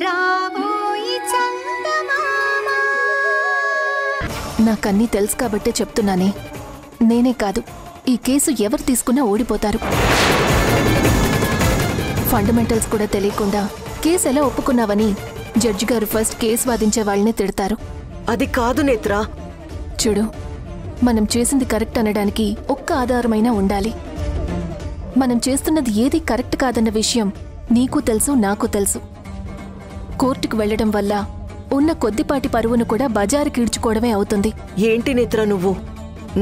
రాబోయి చందమామ. నాకన్నీ తెలుసు కాబట్టే చెప్తున్నానే. నేనే కాదు, ఈ కేసు ఎవరు తీసుకున్నా ఓడిపోతారు. ఫండమెంటల్స్ కూడా తెలియకుండా కేసు ఎలా ఒప్పుకున్నావని జడ్జి గారు ఫస్ట్ కేసు వాదించే వాళ్ళనే తిడతారు. అది కాదు నేత్ర. చూడు, మనం చేసింది కరెక్ట్ అనడానికి ఒక్క ఆధారమైనా ఉండాలి. మనం చేస్తున్నది ఏది కరెక్ట్ కాదన్న విషయం నీకు తెలుసు, నాకు తెలుసు. కోర్టుకు వెళ్లడం వల్ల ఉన్న కొద్దిపాటి పరువును కూడా బజారుకి ఈడ్చుకోవడమే అవుతుంది. ఏంటి నేత్ర నువ్వు?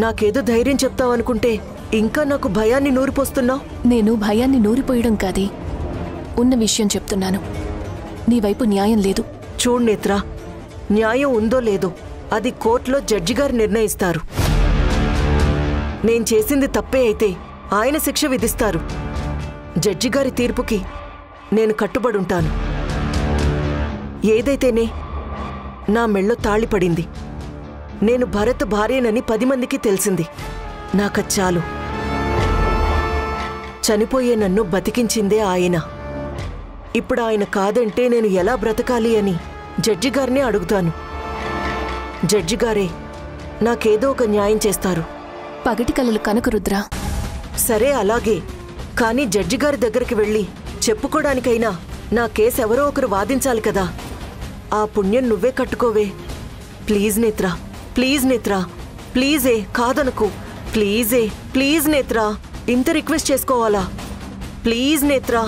నాకేదో ధైర్యం చెప్తావనుకుంటే ఇంకా నాకు భయాన్ని నూరిపోస్తున్నావు. నేను భయాన్ని నూరిపోయడం కాదే, ఉన్న విషయం చెప్తున్నాను. నీ వైపు న్యాయం లేదు. చూడు నేత్ర, న్యాయం ఉందో లేదో అది కోర్టులో జడ్జి గారు నిర్ణయిస్తారు. నేను చేసింది తప్పే అయితే ఆయన శిక్ష విధిస్తారు. జడ్జి గారి తీర్పుకి నేను కట్టుబడుంటాను. ఏదైతేనే నా మెళ్ళో తాళి పడింది. నేను భరత్ భార్యనని 10 మందికి తెలిసింది. నాకచ్చాలు. చనిపోయే నన్ను బతికించిందే ఆయన. ఇప్పుడు ఆయన కాదంటే నేను ఎలా బ్రతకాలి అని జడ్జి గారినే అడుగుతాను. జడ్జి గారే నాకేదో ఒక న్యాయం చేస్తారు. పగటి కలలు కనక రుద్ర. సరే అలాగే, కానీ జడ్జి గారి దగ్గరికి వెళ్ళి చెప్పుకోవడానికైనా నా కేసు ఎవరో ఒకరు వాదించాలి కదా. ఆ పుణ్యం నువ్వే కట్టుకోవే. ప్లీజ్ నేత్ర, ప్లీజ్ నేత్ర, ప్లీజే, కాదనుకు. ప్లీజే, ప్లీజ్ నేత్ర. ఇంత రిక్వెస్ట్ చేసుకోవాలా? ప్లీజ్ నేత్ర.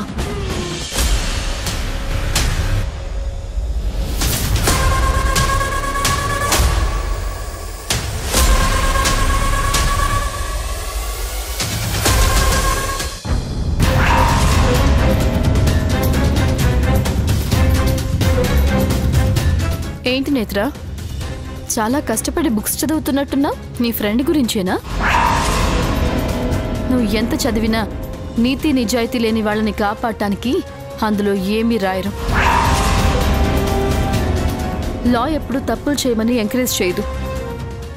ఏంటి నేత్ర, చాలా కష్టపడి బుక్స్ చదువుతున్నట్టున్నా? నీ ఫ్రెండ్ గురించేనా? నువ్వు ఎంత చదివినా నీతి నిజాయితీ లేని వాళ్ళని కాపాడటానికి అందులో ఏమీ రాయరు. లా ఎప్పుడు తప్పులు చేయమని ఎంకరేజ్ చేయదు.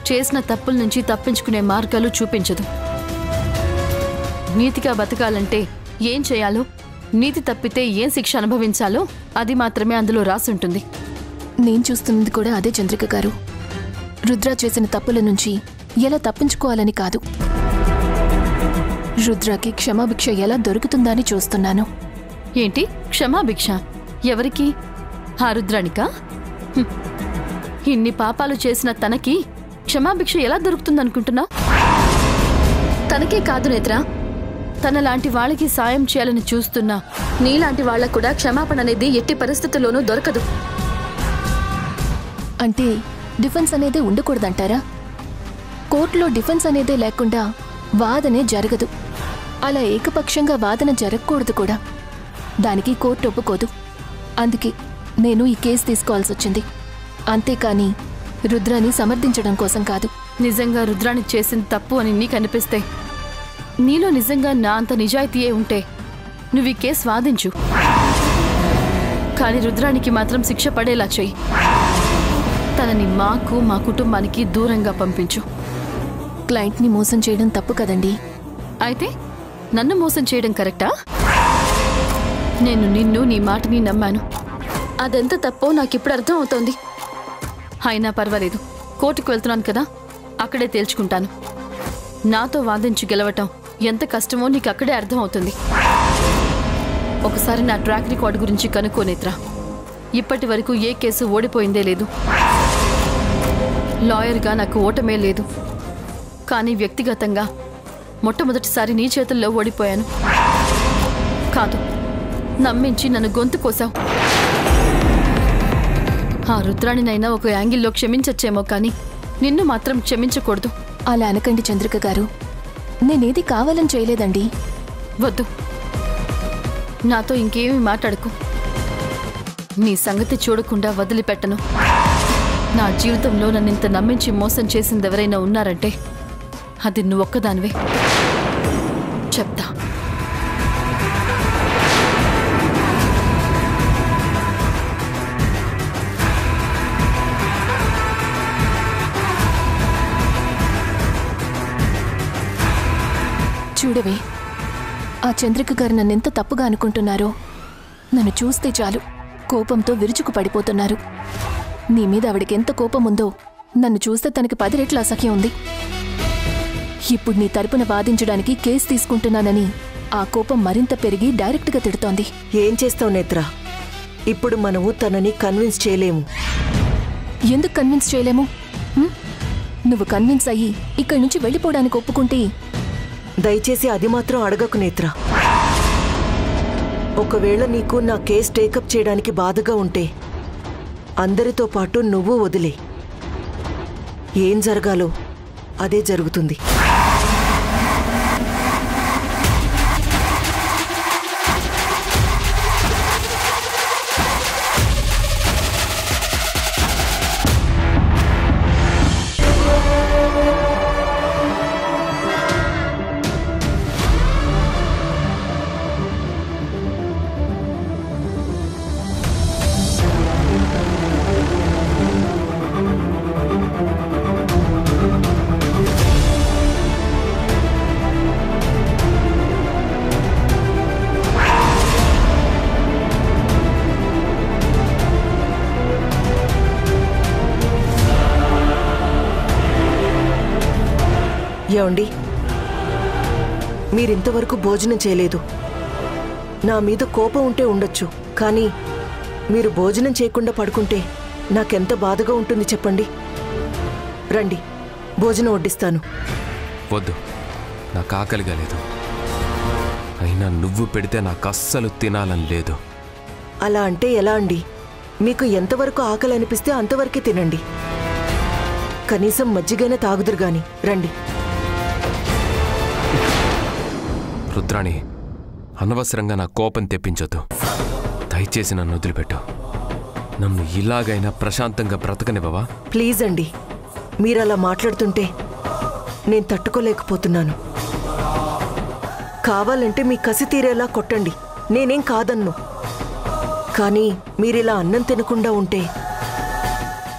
చేసిన తప్పుల నుంచి తప్పించుకునే మార్గాలు చూపించదు. నీతిగా బతకాలంటే ఏం చేయాలో, నీతి తప్పితే ఏం శిక్ష అనుభవించాలో అది మాత్రమే అందులో రాసుంటుంది. నేను చూస్తున్నది కూడా అదే చంద్రిక గారు. రుద్ర చేసిన తప్పుల నుంచి ఎలా తప్పించుకోవాలని కాదు, రుద్రకి క్షమాభిక్ష ఎలా దొరుకుతుందా అని చూస్తున్నాను. ఏంటి క్షమాభిక్ష? ఎవరికి? ఆ రుద్రానికా? ఇన్ని పాపాలు చేసిన తనకి క్షమాభిక్ష ఎలా దొరుకుతుందనుకుంటున్నా? తనకే కాదు నేత్ర, తనలాంటి వాళ్ళకి సాయం చేయాలని చూస్తున్నా నీలాంటి వాళ్ళకు కూడా క్షమాపణ అనేది ఎట్టి పరిస్థితుల్లోనూ దొరకదు. అంటే డిఫెన్స్ అనేదే ఉండకూడదంటారా? కోర్టులో డిఫెన్స్ అనేదే లేకుండా వాదనే జరగదు. అలా ఏకపక్షంగా వాదన జరగకూడదు కూడా. దానికి కోర్టు ఒప్పుకోదు. అందుకే నేను ఈ కేసు తీసుకోవాల్సి వచ్చింది. అంతేకాని రుద్రాని సమర్థించడం కోసం కాదు. నిజంగా రుద్రాని చేసింది తప్పు అని నీకు అనిపిస్తే, నీలో నిజంగా నా అంత నిజాయితీయే ఉంటే నువ్వు ఈ కేసు వాదించు. కానీ రుద్రానికి మాత్రం శిక్ష పడేలా చెయ్యి. తనని మాకు, మా కుటుంబానికి దూరంగా పంపించు. క్లయింట్ని మోసం చేయడం తప్పు కదండి. అయితే నన్ను మోసం చేయడం కరెక్టా? నేను నిన్ను, నీ మాటని నమ్మాను. అదెంత తప్పో నాకిప్పుడు అర్థం అవుతోంది. అయినా పర్వాలేదు, కోర్టుకు వెళ్తున్నాను కదా, అక్కడే తేల్చుకుంటాను. నాతో వాదించి గెలవటం ఎంత కష్టమో నీకు అక్కడే అర్థం అవుతుంది. ఒకసారి నా ట్రాక్ రికార్డు గురించి కనుక్కో నేత్ర. ఇప్పటి వరకు ఏ కేసు ఓడిపోయిందే లేదు. లాయర్గా నాకు ఓటమే లేదు. కానీ వ్యక్తిగతంగా మొట్టమొదటిసారి నీ చేతుల్లో ఓడిపోయాను. కాదు, నమ్మించి నన్ను గొంతు కోసావు. ఆ రుద్రాణినైనా ఒక యాంగిల్లో క్షమించచ్చేమో కానీ నిన్ను మాత్రం క్షమించకూడదు. అలా అనకండి చంద్రిక గారు. నేనేది కావాలని చేయలేదండి. వద్దు, నాతో ఇంకేమీ మాట్లాడకు. నీ సంగతి చూడకుండా వదిలిపెట్టను. నా జీవితంలో నన్నింత నమ్మించి మోసం చేసిందెవరైనా ఉన్నారంటే అది నువ్వొక్కదానివే. చెప్తా. చూడవే, ఆ చంద్రిక గారు నన్నెంత తప్పుగా అనుకుంటున్నారో. నన్ను చూస్తే చాలు కోపంతో విరుచుకు పడిపోతున్నారు. నీ మీద ఆవిడకి ఎంత కోపం ఉందో నన్ను చూస్తే తనకి 10 రెట్ల అసహ్యం ఉంది. ఇప్పుడు నీ తరపున వాదించడానికి కేసు తీసుకుంటున్నానని ఆ కోపం మరింత పెరిగి డైరెక్ట్గా తిడుతోంది. ఏం చేస్తావు నేత్ర? ఇప్పుడు మనము తనని కన్విన్స్ చేయలేము. ఎందుకు కన్విన్స్ చేయలేము? నువ్వు కన్విన్స్ అయ్యి ఇక్కడి నుంచి వెళ్ళిపోవడానికి ఒప్పుకుంటే. దయచేసి అది మాత్రం అడగకు నేత్ర. ఒకవేళ నీకు నా కేసు టేకప్ చేయడానికి బాధగా ఉంటే అందరితో పాటు నువ్వు వదిలే. ఏం జరగాలో అదే జరుగుతుంది. ఏమండి, మీరింతవరకు భోజనం చేయలేదు. నా మీద కోపం ఉంటే ఉండొచ్చు, కానీ మీరు భోజనం చేయకుండా పడుకుంటే నాకెంత బాధగా ఉంటుంది చెప్పండి. రండి, భోజనం వడ్డిస్తాను. వద్దు, నాకు ఆకలిగా లేదు. అయినా నువ్వు పెడితే నాకు అస్సలు తినాలని లేదు. అలా అంటే ఎలా అండి? మీకు ఎంతవరకు ఆకలి అనిపిస్తే అంతవరకే తినండి. కనీసం మజ్జిగైనా తాగుదురు గాని. రండి. రుద్రాణి, అనవసరంగా నా కోపం తెప్పించొద్దు. దయచేసి నన్ను వదిలిపెట్టు. నన్ను ఇలాగైనా ప్రశాంతంగా బ్రతకనివ్వవా? ప్లీజ్ అండి, మీరలా మాట్లాడుతుంటే నేను తట్టుకోలేకపోతున్నాను. కావాలంటే మీ కసి తీరేలా కొట్టండి, నేనేం కాదన్ను. కానీ మీరిలా అన్నం తినకుండా ఉంటే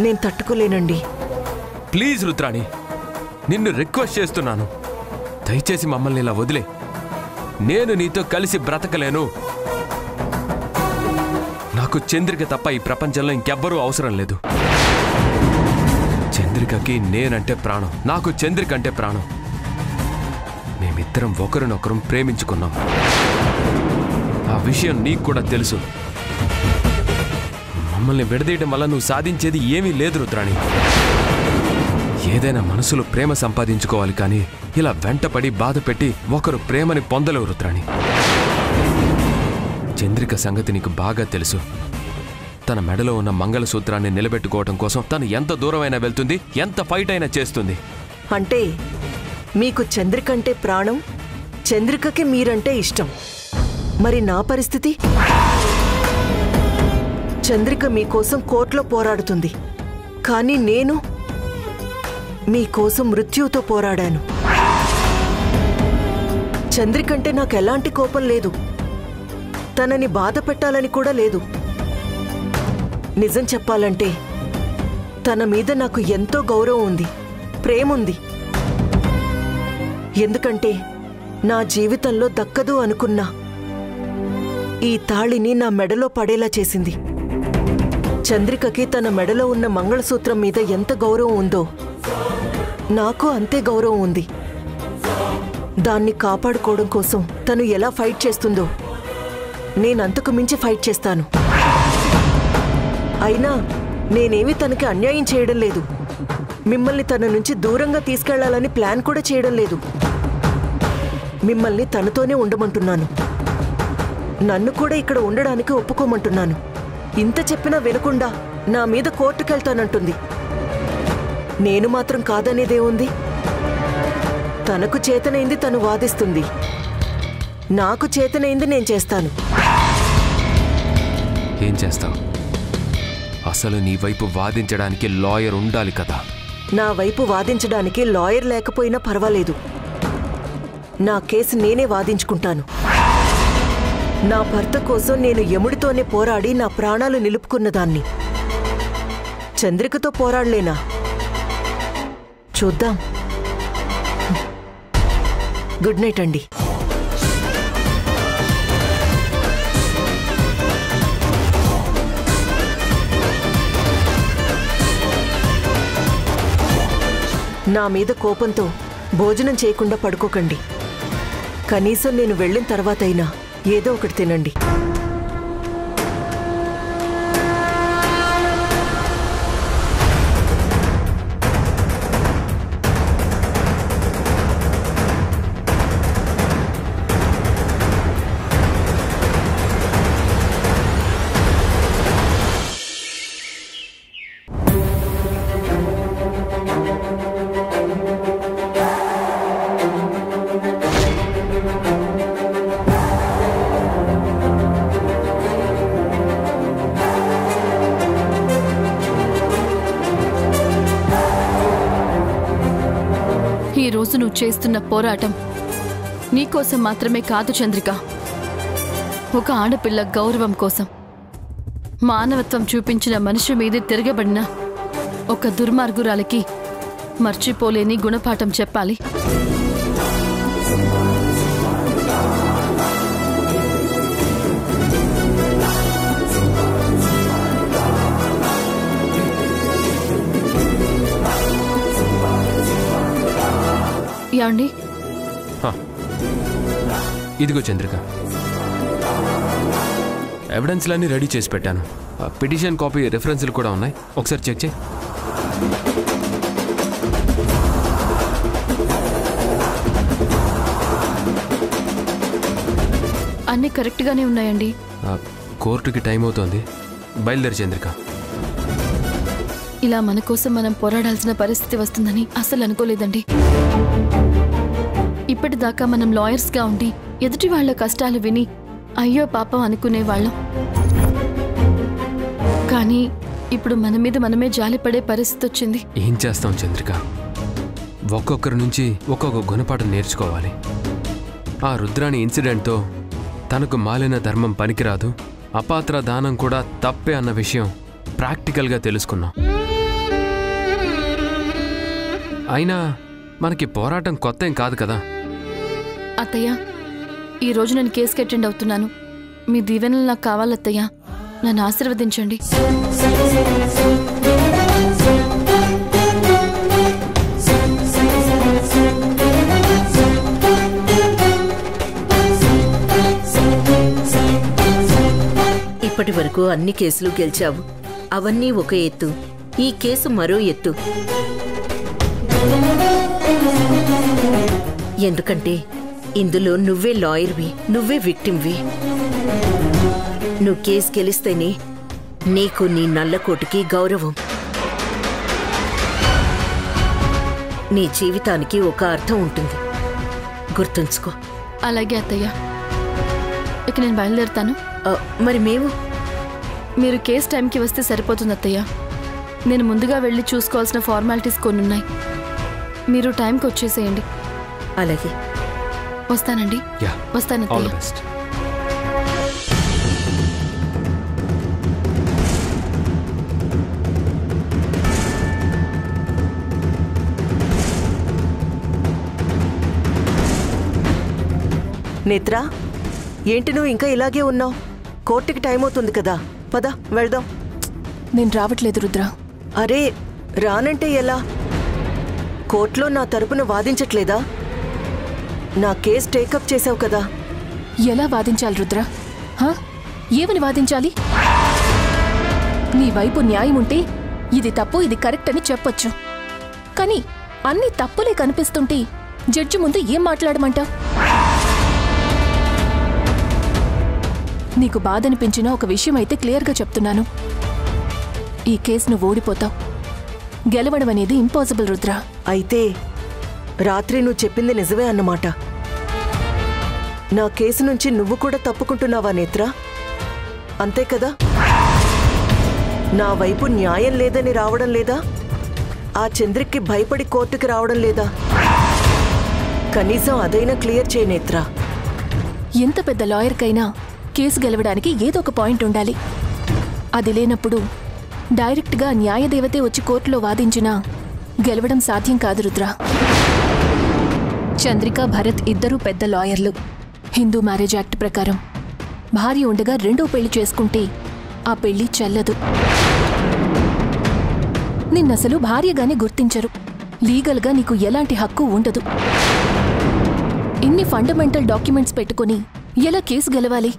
నేను తట్టుకోలేనండి. ప్లీజ్ రుద్రాణి, నిన్ను రిక్వెస్ట్ చేస్తున్నాను. దయచేసి మమ్మల్ని ఇలా వదిలే. నేను నీతో కలిసి బ్రతకలేను. నాకు చంద్రిక తప్ప ఈ ప్రపంచంలో ఇంకెవ్వరూ అవసరం లేదు. చంద్రికకి నేనంటే ప్రాణం, నాకు చంద్రిక అంటే ప్రాణం. మేమిద్దరం ఒకరినొకరం ప్రేమించుకున్నాం. ఆ విషయం నీకు కూడా తెలుసు. మమ్మల్ని విడదీయడం వల్ల నువ్వు సాధించేది ఏమీ లేదు రుద్రాణి. ఏదైనా మనసులో ప్రేమ సంపాదించుకోవాలి, కానీ ఇలా వెంటపడి బాధ పెట్టి ఒకరు ప్రేమని పొందలేవు రుద్రాణి. చంద్రిక సంగతి నీకు బాగా తెలుసు. తన మెడలో ఉన్న మంగళసూత్రాన్ని నిలబెట్టుకోవడం కోసం తను ఎంత దూరమైనా వెళ్తుంది, ఎంత ఫైట్ అయినా చేస్తుంది. అంటే మీకు చంద్రిక అంటే ప్రాణం, చంద్రికకి మీరంటే ఇష్టం. మరి నా పరిస్థితి? చంద్రిక మీకోసం కోర్టులో పోరాడుతుంది, కానీ నేను మీకోసం మృత్యువుతో పోరాడాను. చంద్రికంటే నాకు ఎలాంటి కోపం లేదు, తనని బాధ పెట్టాలని కూడా లేదు. నిజం చెప్పాలంటే తన మీద నాకు ఎంతో గౌరవం ఉంది, ప్రేమ ఉంది. ఎందుకంటే నా జీవితంలో దక్కదు అనుకున్నా ఈ తాళిని నా మెడలో పడేలా చేసింది. చంద్రికకి తన మెడలో ఉన్న మంగళసూత్రం మీద ఎంత గౌరవం ఉందో నాకు అంతే గౌరవం ఉంది. దాన్ని కాపాడుకోవడం కోసం తను ఎలా ఫైట్ చేస్తుందో నేనంతకు మించి ఫైట్ చేస్తాను. అయినా నేనేమీ తనకి అన్యాయం చేయడం లేదు. మిమ్మల్ని తన నుంచి దూరంగా తీసుకెళ్లాలని ప్లాన్ కూడా చేయడం లేదు. మిమ్మల్ని తనతోనే ఉండమంటున్నాను. నన్ను కూడా ఇక్కడ ఉండడానికి ఒప్పుకోమంటున్నాను. ఇంత చెప్పినా వినకుండా నా మీద కోర్టుకెళ్తానంటుంది. నేను మాత్రం కాదనేదేముంది? తనకు చేతనైంది తను వాదిస్తుంది, నాకు చేతనైంది నేను చేస్తాను. ఏం చేస్తావు? అసలు నీ వైపు వాదించడానికి లాయర్ ఉండాలి కదా. నా వైపు వాదించడానికి లాయర్ లేకపోయినా పర్వాలేదు. నా కేసు నేనే వాదించుకుంటాను. నా భర్త కోసం నేను యముడితోనే పోరాడి నా ప్రాణాలు నిలుపుకున్నదాన్ని. చంద్రికతో పోరాడలేనా? చూద్దాం. గుడ్ నైట్ అండి. నా మీద కోపంతో భోజనం చేయకుండా పడుకోకండి. కనీసం నేను వెళ్ళిన తర్వాతైనా ఏదో ఒకటి తినండి. ఈ రోజు నువ్వు చేస్తున్న పోరాటం నీకోసం మాత్రమే కాదు చంద్రిక. ఒక ఆడపిల్ల గౌరవం కోసం, మానవత్వం చూపించిన మనిషి మీదే తిరగబడిన ఒక దుర్మార్గురాలకి మర్చిపోలేని గుణపాఠం చెప్పాలి. యాండి ఇదిగో చంద్రిక, ఎవిడెన్స్లన్నీ రెడీ చేసి పెట్టాను. పిటిషన్ కాపీ రెఫరెన్స్లు కూడా ఉన్నాయి, ఒకసారి చెక్ చేయి. అన్నీ కరెక్ట్గానే ఉన్నాయండి. కోర్టుకి టైం అవుతోంది, బయలుదేరి చంద్రిక. ఇలా మన కోసం మనం పోరాడాల్సిన పరిస్థితి వస్తుందని అసలు అనుకోలేదండి. ఇప్పటిదాకా మనం లాయర్స్గా ఉండి ఎదుటి వాళ్ల కష్టాలు విని అయ్యో పాపం అనుకునేవాళ్ళం. కానీ ఇప్పుడు మన మీద మనమే జాలిపడే పరిస్థితి వచ్చింది. ఏం చేస్తాం చంద్రిక, ఒక్కొక్కరి నుంచి ఒక్కొక్క గుణపాఠం నేర్చుకోవాలి. ఆ రుద్రాణి ఇన్సిడెంట్తో తనకు మాలిన ధర్మం పనికిరాదు, అపాత్ర దానం కూడా తప్పే అన్న విషయం ప్రాక్టికల్గా తెలుసుకున్నాం. అయినా మనకి పోరాటం కొత్త ఏం కాదు కదా. అత్తయ్య, ఈరోజు నేను కేసుకి అటెండ్ అవుతున్నాను. మీ దీవెనలు నాకు కావాలత్తయ్య, నన్ను ఆశీర్వదించండి. ఇప్పటి వరకు అన్ని కేసులు గెలిచావు. అవన్నీ ఒక ఎత్తు, ఈ కేసు మరో ఎత్తు. ఎందుకంటే ఇందులో నువ్వే లాయర్వి, నువ్వే విక్టిమ్వి. నువ్వు కేసు గెలిస్తేనే నీకు నీ నల్లకోటికి గౌరవం, నీ జీవితానికి ఒక అర్థం ఉంటుంది. గుర్తుంచుకో. అలాగే అత్తయ్య, ఇక నేను బయలుదేరుతాను. మరి మేము? మీరు కేసు టైంకి వస్తే సరిపోతుంది అత్తయ్య. నేను ముందుగా వెళ్ళి చూసుకోవాల్సిన ఫార్మాలిటీస్ కొన్ని ఉన్నాయి. మీరు టైంకి వచ్చేసేయండి. అలాగే, వస్తానండి. వస్తాను ఆల్ ది అత్తయ్య. బెస్ట్. నేత్ర, ఏంటి నువ్వు ఇంకా ఇలాగే ఉన్నావు? కోర్టుకి టైం అవుతుంది కదా, పద వెళ్దాం. నేను రావట్లేదు రుద్ర. అరే రానంటే ఎలా? కోర్టులో నా తరపున వాదించట్లేదా? నా కేసు టేకప్ చేసావు కదా. ఎలా వాదించాలి రుద్ర? హా? ఏమని వాదించాలి? నీ వైపు న్యాయం ఉంటే ఇది తప్పు ఇది కరెక్ట్ అని చెప్పొచ్చు. కానీ అన్ని తప్పులే కనిపిస్తుంటే జడ్జి ముందు ఏం మాట్లాడమంటావు? నీకు బాధ అనిపించిన ఒక విషయం అయితే క్లియర్గా చెప్తున్నాను. ఈ కేసును ఓడిపోతావు. గెలవడం అనేది ఇంపాసిబుల్ రుద్ర. అయితే రాత్రి నువ్వు చెప్పింది నిజమే అన్నమాట. నా కేసు నుంచి నువ్వు కూడా తప్పుకుంటున్నావా నేత్ర? అంతే కదా? నా వైపు న్యాయం లేదని రావడం లేదా? ఆ చంద్రిక్కి భయపడి కోర్టుకి రావడం లేదా? కనీసం అదైనా క్లియర్ చేయి నేత్ర. ఎంత పెద్ద లాయర్కైనా కేసు గెలవడానికి ఏదో ఒక పాయింట్ ఉండాలి. అది లేనప్పుడు డైరెక్ట్గా న్యాయదేవతే వచ్చి కోర్టులో వాదించినా గెలవడం సాధ్యం కాదు రుద్ర. చంద్రిక, భరత్ ఇద్దరూ పెద్ద లాయర్లు. హిందూ మ్యారేజ్ యాక్ట్ ప్రకారం భార్య ఉండగా రెండో పెళ్లి చేసుకుంటే ఆ పెళ్లి చెల్లదు. నిన్నసలు భార్యగానే గుర్తించరు. లీగల్గా నీకు ఎలాంటి హక్కు ఉండదు. ఇన్ని ఫండమెంటల్ డాక్యుమెంట్స్ పెట్టుకుని ఎలా కేసు గెలవాలి,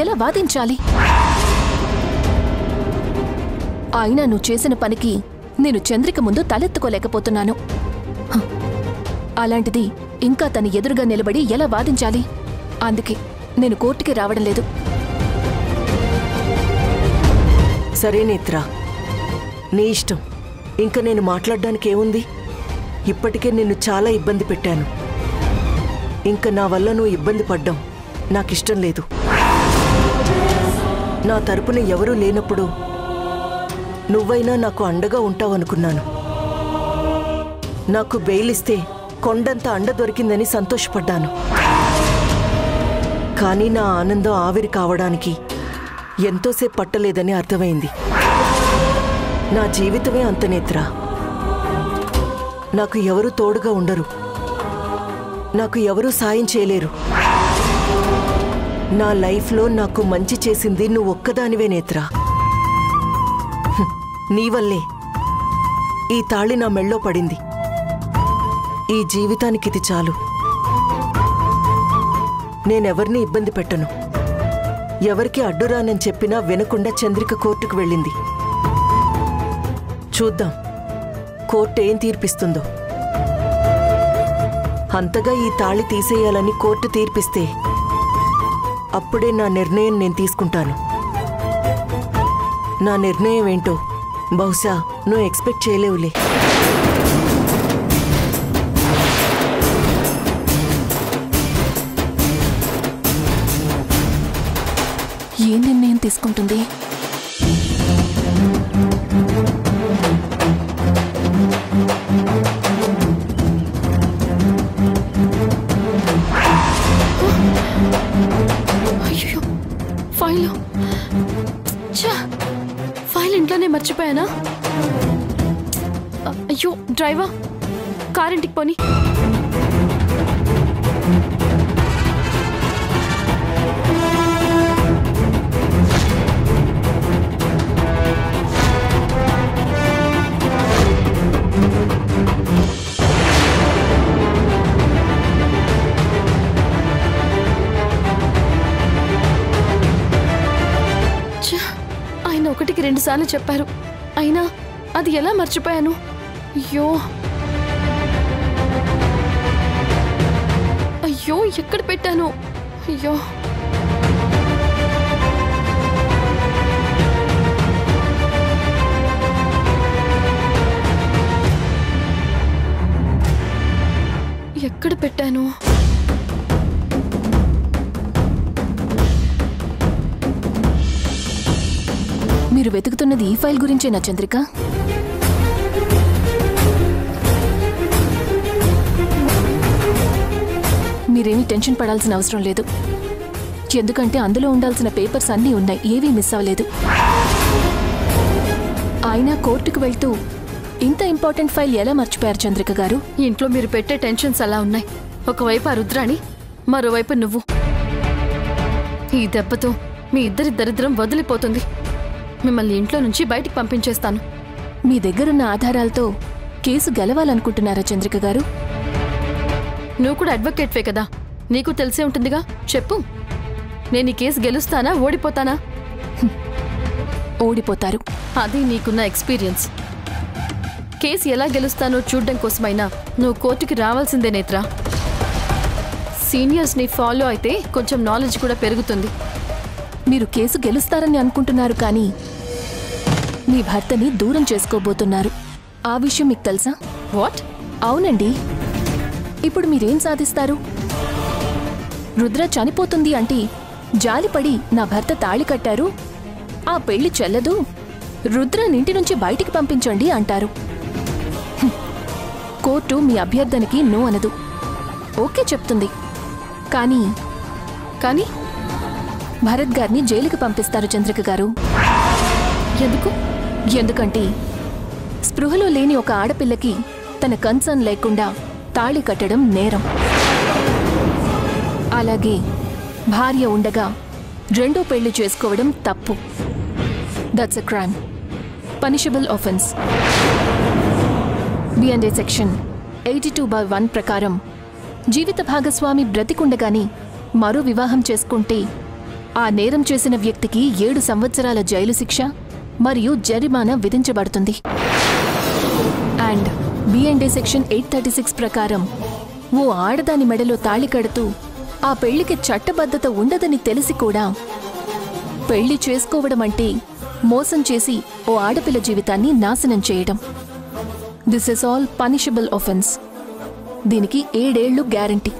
ఎలా వాదించాలి? అయినా నువ్వు చేసిన పనికి నేను చంద్రిక ముందు తలెత్తుకోలేకపోతున్నాను. హ, అలాంటిది ఇంకా తన ఎదురుగా నిలబడి ఎలా వాదించాలి? అందుకే నేను కోర్టుకి రావడం లేదు. సరే నేత్ర, నీ ఇష్టం. ఇంకా నేను మాట్లాడడానికి ఏముంది? ఇప్పటికే నిన్ను చాలా ఇబ్బంది పెట్టాను. ఇంకా నా వల్ల నువ్వు ఇబ్బంది పడ్డం నాకిష్టం లేదు. నా తరపున ఎవరూ లేనప్పుడు నువ్వైనా నాకు అండగా ఉంటావనుకున్నాను. నాకు బెయిల్ ఇస్తే కొండంత అండ దొరికిందని సంతోషపడ్డాను. కానీ నా ఆనందం ఆవిరి కావడానికి ఎంతోసేపు పట్టలేదని అర్థమైంది. నా జీవితమే అంత నేత్ర. నాకు ఎవరూ తోడుగా ఉండరు. నాకు ఎవరూ సాయం చేయలేరు. నా లైఫ్లో నాకు మంచి చేసింది నువ్వు ఒక్కదానివే నేత్ర. నీ వల్లే ఈ తాళి నా మెళ్ళో పడింది. ఈ జీవితానికి ఇది చాలు. నేనెవర్నీ ఇబ్బంది పెట్టను. ఎవరికి అడ్డురానని చెప్పినా వినకుండా చంద్రిక కోర్టుకు వెళ్ళింది. చూద్దాం కోర్టు ఏం తీర్పిస్తుందో. అంతగా ఈ తాళి తీసేయాలని కోర్టు తీర్పిస్తే అప్పుడే నా నిర్ణయం నేను తీసుకుంటాను. నా నిర్ణయం ఏంటో బహుశా నువ్వు ఎక్స్పెక్ట్ చేయలేవులే. ఏ నిర్ణయం తీసుకుంటుంది? అయ్యో, ఫైల్ ఫైల్ ఇంట్లోనే మర్చిపోయానా? అయ్యో డ్రైవర్, కారింటికి పోని. ఆయన 1కి 2 సార్లు చెప్పారు, అయినా అది ఎలా మర్చిపోయాను? అయ్యో అయ్యో, ఎక్కడ పెట్టాను? అయ్యో, ఎక్కడ పెట్టాను? మీరు వెతుకుతున్నది ఈ ఫైల్ గురించేనా చంద్రిక? మీరేమీ టెన్షన్ పడాల్సిన అవసరం లేదు. ఎందుకంటే అందులో ఉండాల్సిన పేపర్స్ అన్నీ ఉన్నాయి, ఏవీ మిస్ అవ్వలేదు. అయినా కోర్టుకు వెళ్తూ ఇంత ఇంపార్టెంట్ ఫైల్ ఎలా మర్చిపోయారు చంద్రిక గారు? ఇంట్లో మీరు పెట్టే టెన్షన్స్ అలా ఉన్నాయి. ఒకవైపు ఆ రుద్రాణి, మరోవైపు నువ్వు. ఈ దెబ్బతో మీ ఇద్దరి దరిద్రం వదిలిపోతుంది. మిమ్మల్ని ఇంట్లో నుంచి బయటికి పంపించేస్తాను. మీ దగ్గరున్న ఆధారాలతో కేసు గెలవాలనుకుంటున్నారా చంద్రిక గారు? నువ్వు కూడా అడ్వకేట్వే కదా, నీకు తెలిసే ఉంటుందిగా. చెప్పు, నేను ఈ కేసు గెలుస్తానా ఓడిపోతానా? ఓడిపోతారు. అది నీకున్న ఎక్స్పీరియన్స్. కేసు ఎలా గెలుస్తానో చూడ్డం కోసమైనా నువ్వు కోర్టుకి రావాల్సిందే నేత్ర. సీనియర్స్ని ఫాలో అయితే కొంచెం నాలెడ్జ్ కూడా పెరుగుతుంది. మీరు కేసు గెలుస్తారని అనుకుంటున్నారు, కానీ మీ భర్తని దూరం చేసుకోబోతున్నారు. ఆ విషయం మీకు తెలుసా? వాట్? అవునండి. ఇప్పుడు మీరేం సాధిస్తారు? రుద్ర చనిపోతుంది అంటే జాలిపడి నా భర్త తాళి కట్టారు, ఆ పెళ్లి చెల్లదు, రుద్రని ఇంటి నుంచి బయటికి పంపించండి అంటారు. కోర్టు మీ అభ్యర్థనకి నో అనదు, ఓకే చెప్తుంది. కానీ కానీ భరత్ గారిని జైలుకి పంపిస్తారు చంద్రిక గారు. ఎందుకు? ఎందుకంటే స్పృహలో లేని ఒక ఆడపిల్లకి తన కన్సర్న్ లేకుండా తాళి కట్టడం నేరం. అలాగే భార్య ఉండగా రెండో పెళ్లి చేసుకోవడం తప్పు. That's a crime, punishable offence. B&A section 82/1 ప్రకారం జీవిత భాగస్వామి బ్రతికుండగాని మరో వివాహం చేసుకుంటే ఆ నేరం చేసిన వ్యక్తికి 7 సంవత్సరాల జైలు శిక్ష మరియు జరిమానా విధించబడుతుంది. అండ్ B&A సెక్షన్ 836 ప్రకారం ఓ ఆడదాని మెడలో తాళి కడుతూ ఆ పెళ్లికి చట్టబద్ధత ఉండదని తెలిసి కూడా పెళ్లి చేసుకోవడం అంటే మోసం చేసి ఓ ఆడపిల్ల జీవితాన్ని నాశనం చేయడం. This is all punishable offence. దీనికి 7 ఏళ్లు గ్యారంటీ.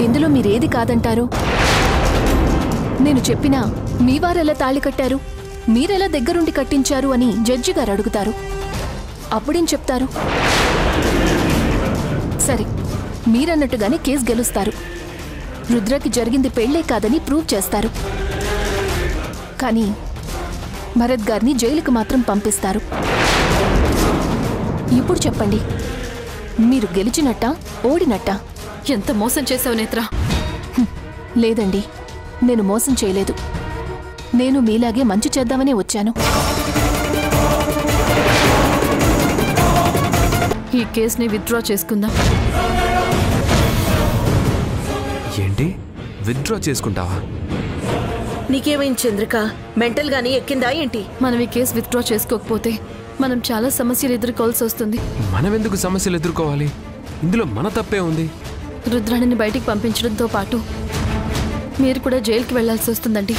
ఇందులో మీరేది కాదంటారు? నేను చెప్పినా మీ వారెలా తాళి కట్టారు, మీరెలా దగ్గరుండి కట్టించారు అని జడ్జి గారు అడుగుతారు. అప్పుడేం చెప్తారు? సరే, మీరన్నట్టుగానే కేసు గెలుస్తారు. రుద్రకి జరిగింది పెళ్లే కాదని ప్రూవ్ చేస్తారు. కానీ భరత్ గారిని జైలుకు మాత్రం పంపిస్తారు. ఇప్పుడు చెప్పండి, మీరు గెలిచినట్టా ఓడినట్టా? ఎంత మోసం చేశావు నేత్ర. లేదండి, నేను మోసం చేయలేదు. నేను మీలాగే మంచి చేద్దామనే వచ్చాను. ఈ కేసుని విత్డ్రా చేసుకుందాం. ఏంటి, విత్డ్రా చేసుకుంటావా? నీకేమైంది చంద్రిక? మెంటల్ గానీ ఎక్కిందా ఏంటి? మనం ఈ కేసు విత్డ్రా చేసుకోకపోతే మనం చాలా సమస్యలు ఎదుర్కోవాల్సి వస్తుంది. మనం ఎందుకు సమస్యలు ఎదుర్కోవాలి? ఇందులో మన తప్పే ఉంది. రుద్రాణిని బయటికి పంపించడంతో పాటు మీరు కూడా జైలుకి వెళ్లాల్సి వస్తుందండి.